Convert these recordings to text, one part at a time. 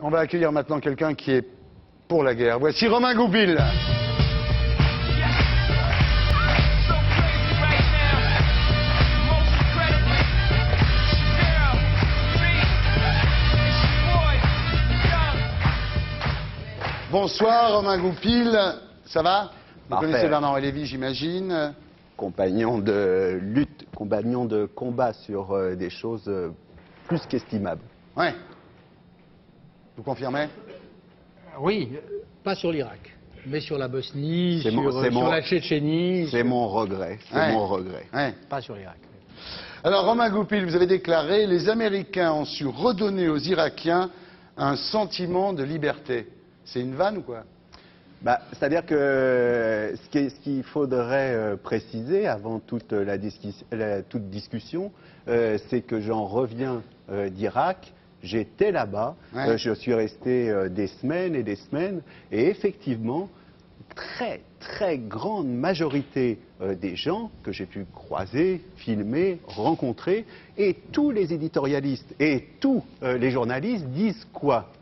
On va accueillir maintenant quelqu'un qui est pour la guerre. Voici Romain Goupil. Bonsoir Romain Goupil, ça va? Vous connaissez Bernard Lévy, j'imagine. Compagnon de lutte, compagnon de combat sur des choses plus qu'estimables. Ouais. Vous confirmez? Oui, pas sur l'Irak, mais sur la Bosnie, C'est sur la Tchétchénie. C'est mon regret, c'est mon regret. Ouais. Pas sur l'Irak. Alors Romain Goupil, vous avez déclaré « Les Américains ont su redonner aux Irakiens un sentiment de liberté ». C'est une vanne ou quoi? C'est-à-dire que ce qu'il faudrait préciser avant toute discussion, c'est que j'en reviens d'Irak, j'étais là-bas, ouais. Je suis resté des semaines et des semaines, et effectivement, très grande majorité des gens que j'ai pu croiser, filmer, rencontrer, et tous les éditorialistes et tous les journalistes disent quoi?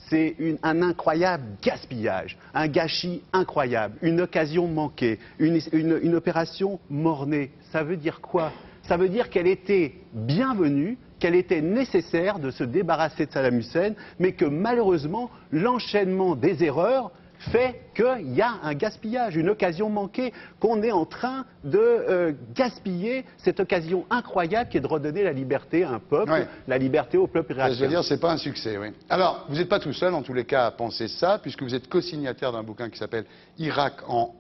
C'est un incroyable gaspillage, un gâchis incroyable, une occasion manquée, une opération mort-née. Ça veut dire quoi? Ça veut dire qu'elle était bienvenue, qu'elle était nécessaire de se débarrasser de Saddam Hussein, mais que malheureusement, l'enchaînement des erreurs fait qu'il y a un gaspillage, une occasion manquée, qu'on est en train de gaspiller cette occasion incroyable qui est de redonner la liberté à un peuple, ouais. La liberté au peuple irakien. Je veux dire, c'est pas un succès, oui. Alors, vous n'êtes pas tout seul, en tous les cas, à penser ça, puisque vous êtes co-signataire d'un bouquin qui s'appelle « Irak en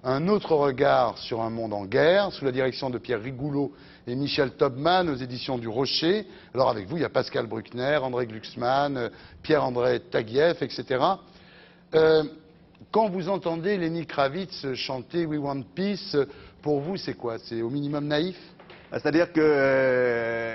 un autre regard sur un monde en guerre », sous la direction de Pierre Rigoulot et Michel Taubman, aux éditions du Rocher. Alors, avec vous, il y a Pascal Bruckner, André Glucksmann, Pierre-André Taguieff, etc. Quand vous entendez Lenny Kravitz chanter We Want Peace, pour vous, c'est quoi? C'est au minimum naïf? C'est-à-dire que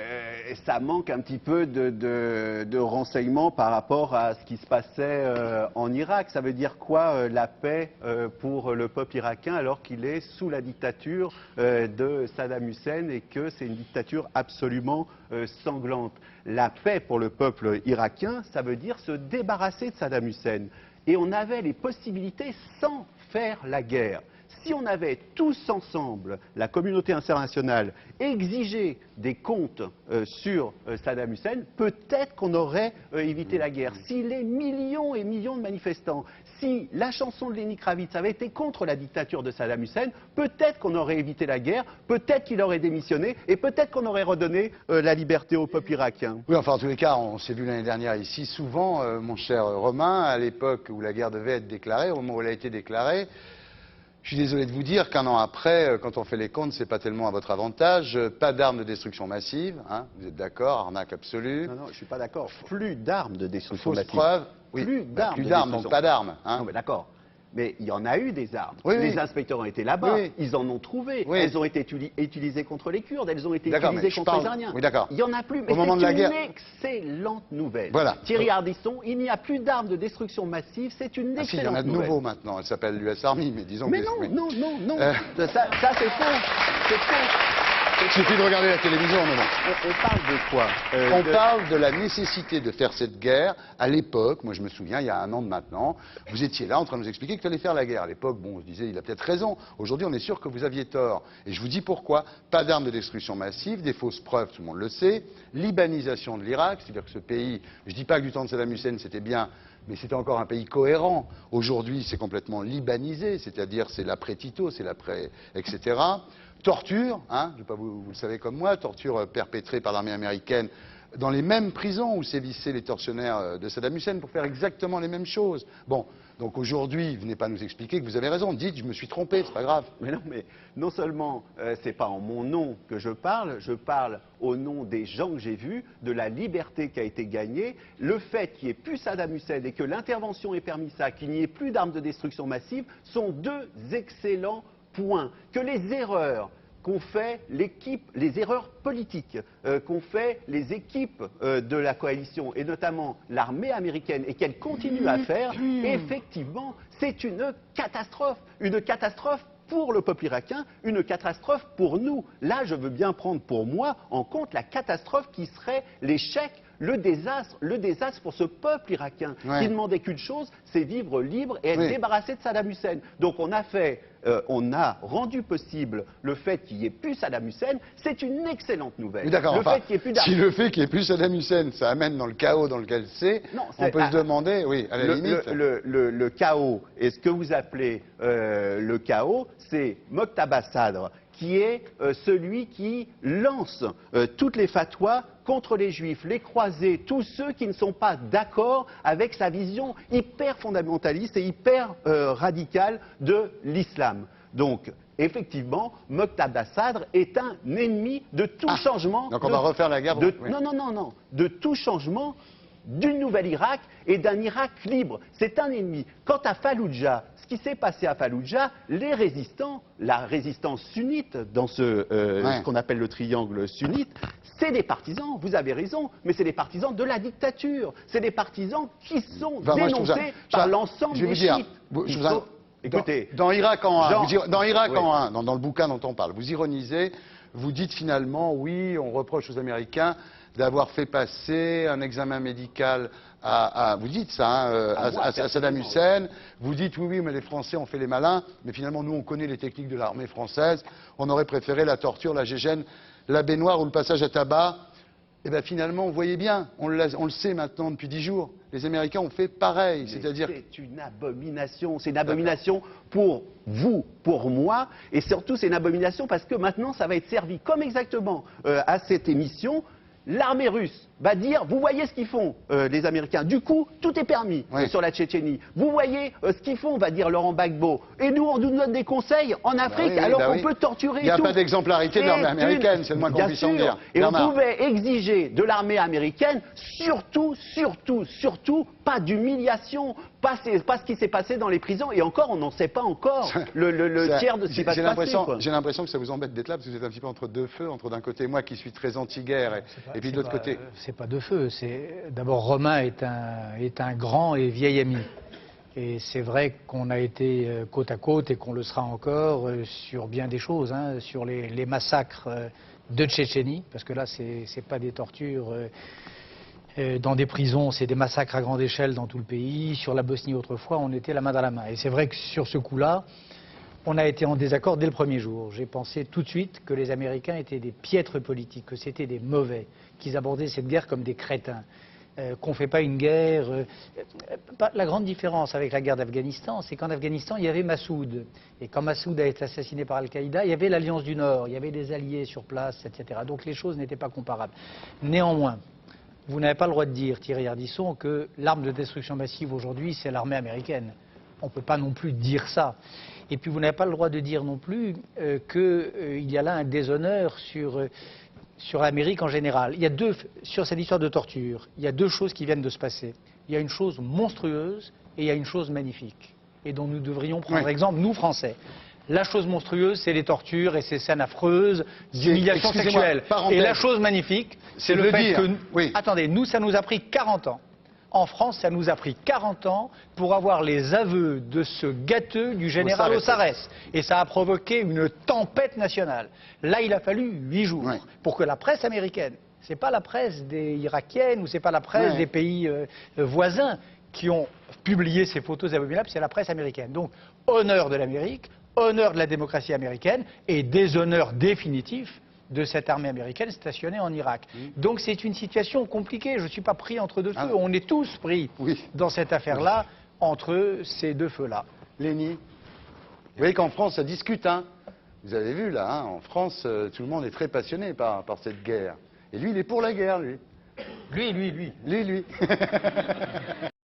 ça manque un petit peu de renseignements par rapport à ce qui se passait en Irak. Ça veut dire quoi la paix pour le peuple irakien alors qu'il est sous la dictature de Saddam Hussein et que c'est une dictature absolument sanglante. La paix pour le peuple irakien, ça veut dire se débarrasser de Saddam Hussein. Et on avait les possibilités sans faire la guerre. Si on avait tous ensemble, la communauté internationale, exigé des comptes sur Saddam Hussein, peut-être qu'on aurait évité la guerre. Si les millions et millions de manifestants, si la chanson de Lenny Kravitz avait été contre la dictature de Saddam Hussein, peut-être qu'on aurait évité la guerre, peut-être qu'il aurait démissionné et peut-être qu'on aurait redonné la liberté au peuple irakien. Oui, enfin, en tous les cas, on s'est vu l'année dernière ici souvent, mon cher Romain, à l'époque où la guerre devait être déclarée, au moment où elle a été déclarée. Je suis désolé de vous dire qu'un an après, quand on fait les comptes, c'est pas tellement à votre avantage. Pas d'armes de destruction massive, hein, vous êtes d'accord, arnaque absolue. Non, je suis pas d'accord. Plus d'armes de destruction massive. Fausse preuve. Oui. Plus d'armes, donc pas d'armes. Hein. Non, mais d'accord. Mais il y en a eu des armes. Oui, les inspecteurs ont été là-bas, oui. Ils en ont trouvé. Oui. Elles ont été utilisées contre les Kurdes, elles ont été utilisées contre les Iraniens. Oui, d'accord. Il n'y en a plus, mais c'est une excellente nouvelle. Voilà. Thierry Ardisson, il n'y a plus d'armes de destruction massive, c'est une excellente nouvelle. Il y en a de nouveaux maintenant, elle s'appelle l'US Army, mais disons mais que... non, ça c'est faux, c'est faux. Il suffit de regarder la télévision, mais bon. On parle de quoi On parle de la nécessité de faire cette guerre. À l'époque, moi je me souviens, il y a un an de maintenant, vous étiez là en train de nous expliquer qu'il fallait faire la guerre. À l'époque, bon, on se disait, il a peut-être raison. Aujourd'hui, on est sûr que vous aviez tort. Et je vous dis pourquoi. Pas d'armes de destruction massive, des fausses preuves, tout le monde le sait. Libanisation de l'Irak, c'est-à-dire que ce pays, je ne dis pas que du temps de Saddam Hussein c'était bien, mais c'était encore un pays cohérent. Aujourd'hui, c'est complètement libanisé, c'est-à-dire c'est l'après Tito, c'est l'après, etc. Torture, hein, je sais pas, vous le savez comme moi, torture perpétrée par l'armée américaine dans les mêmes prisons où sévissaient les tortionnaires de Saddam Hussein pour faire exactement les mêmes choses. Bon, donc aujourd'hui, venez pas nous expliquer que vous avez raison. Dites, je me suis trompé, c'est pas grave. Mais non seulement c'est pas en mon nom que je parle au nom des gens que j'ai vus, de la liberté qui a été gagnée, le fait qu'il n'y ait plus Saddam Hussein et que l'intervention ait permis ça, qu'il n'y ait plus d'armes de destruction massive, sont deux excellents points. Que les erreurs qu'ont fait l'équipe, les erreurs politiques qu'ont fait les équipes de la coalition, et notamment l'armée américaine, et qu'elle continue à faire, effectivement, c'est une catastrophe pour le peuple irakien, une catastrophe pour nous. Là, je veux bien prendre pour moi en compte la catastrophe qui serait l'échec le désastre pour ce peuple irakien qui demandait qu'une chose, c'est vivre libre et être débarrassé de Saddam Hussein. Donc on a rendu possible le fait qu'il n'y ait plus Saddam Hussein, c'est une excellente nouvelle. D'accord, si le fait qu'il n'y ait plus Saddam Hussein, ça amène dans le chaos dans lequel on peut se demander, oui, à la limite. Le chaos, et ce que vous appelez le chaos, c'est Moqtada Sadr, qui est celui qui lance toutes les fatwas contre les juifs, les croisés, tous ceux qui ne sont pas d'accord avec sa vision hyper fondamentaliste et hyper radicale de l'islam. Donc, effectivement, Moqtada Sadr est un ennemi de tout changement. Donc on va refaire la guerre. Non. De tout changement d'une nouvelle Irak et d'un Irak libre. C'est un ennemi. Quant à Falloujah, ce qui s'est passé à Falloujah, les résistants, la résistance sunnite dans ce qu'on appelle le triangle sunnite, c'est des partisans, vous avez raison, mais c'est des partisans de la dictature. C'est des partisans qui sont dénoncés par l'ensemble des chiites. Écoutez, dans Irak en 1, dans le bouquin dont on parle, vous ironisez, vous dites finalement, oui, on reproche aux Américains d'avoir fait passer un examen médical vous dites ça, à Saddam Hussein, vous dites oui, mais les Français ont fait les malins, mais finalement nous on connaît les techniques de l'armée française, on aurait préféré la torture, la gégène, la baignoire ou le passage à tabac. Et bien finalement, vous voyez bien, on le sait maintenant depuis 10 jours, les Américains ont fait pareil. C'est-à-dire c'est une abomination, c'est une abomination pour vous, pour moi, et surtout c'est une abomination parce que maintenant ça va être servi comme exactement à cette émission. L'armée russe va dire, vous voyez ce qu'ils font, les Américains. Du coup, tout est permis sur la Tchétchénie. Vous voyez ce qu'ils font, va dire Laurent Gbagbo. Et nous, on nous donne des conseils en Afrique, alors qu'on peut torturer. Il n'y a pas d'exemplarité de l'armée américaine, c'est le moins qu'on puisse en dire. Et on pouvait exiger de l'armée américaine, surtout, pas d'humiliation, pas ce qui s'est passé dans les prisons. Et encore, on n'en sait pas encore le tiers de ce qui va se passer. J'ai l'impression que ça vous embête d'être là, parce que vous êtes un petit peu entre deux feux, entre d'un côté moi qui suis très anti-guerre, et puis de l'autre côté... C'est pas de feu, d'abord Romain est un grand et vieil ami. Et c'est vrai qu'on a été côte à côte et qu'on le sera encore sur bien des choses, sur les massacres de Tchétchénie, parce que là c'est pas des tortures dans des prisons, c'est des massacres à grande échelle dans tout le pays. Sur la Bosnie autrefois, on était la main dans la main. Et c'est vrai que sur ce coup-là, on a été en désaccord dès le premier jour. J'ai pensé tout de suite que les Américains étaient des piètres politiques, que c'était des mauvais, qu'ils abordaient cette guerre comme des crétins, qu'on ne fait pas une guerre... La grande différence avec la guerre d'Afghanistan, c'est qu'en Afghanistan, il y avait Massoud. Et quand Massoud a été assassiné par Al-Qaïda, il y avait l'Alliance du Nord, il y avait des alliés sur place, etc. Donc les choses n'étaient pas comparables. Néanmoins, vous n'avez pas le droit de dire, Thierry Ardisson, que l'arme de destruction massive aujourd'hui, c'est l'armée américaine. On ne peut pas non plus dire ça. Et puis vous n'avez pas le droit de dire non plus qu'il y a là un déshonneur sur l'Amérique en général. Sur cette histoire de torture, il y a deux choses qui viennent de se passer. Il y a une chose monstrueuse et il y a une chose magnifique. Et dont nous devrions prendre exemple, nous Français. La chose monstrueuse, c'est les tortures et ces scènes affreuses d'humiliation sexuelle. Et la chose magnifique, c'est le fait que... Attendez, nous, ça nous a pris 40 ans. En France, ça nous a pris 40 ans pour avoir les aveux de ce gâteux du général Ossarès. Et ça a provoqué une tempête nationale. Là, il a fallu 8 jours pour que la presse américaine, c'est pas la presse des Irakiennes ou c'est pas la presse des pays voisins qui ont publié ces photos abominables, c'est la presse américaine. Donc, honneur de l'Amérique, honneur de la démocratie américaine et déshonneur définitif de cette armée américaine stationnée en Irak. Donc c'est une situation compliquée, je ne suis pas pris entre deux feux, on est tous pris dans cette affaire-là, entre ces deux feux-là. Léni, vous voyez qu'en France ça discute, vous avez vu là, en France tout le monde est très passionné par cette guerre. Et lui il est pour la guerre, lui. Lui. Lui.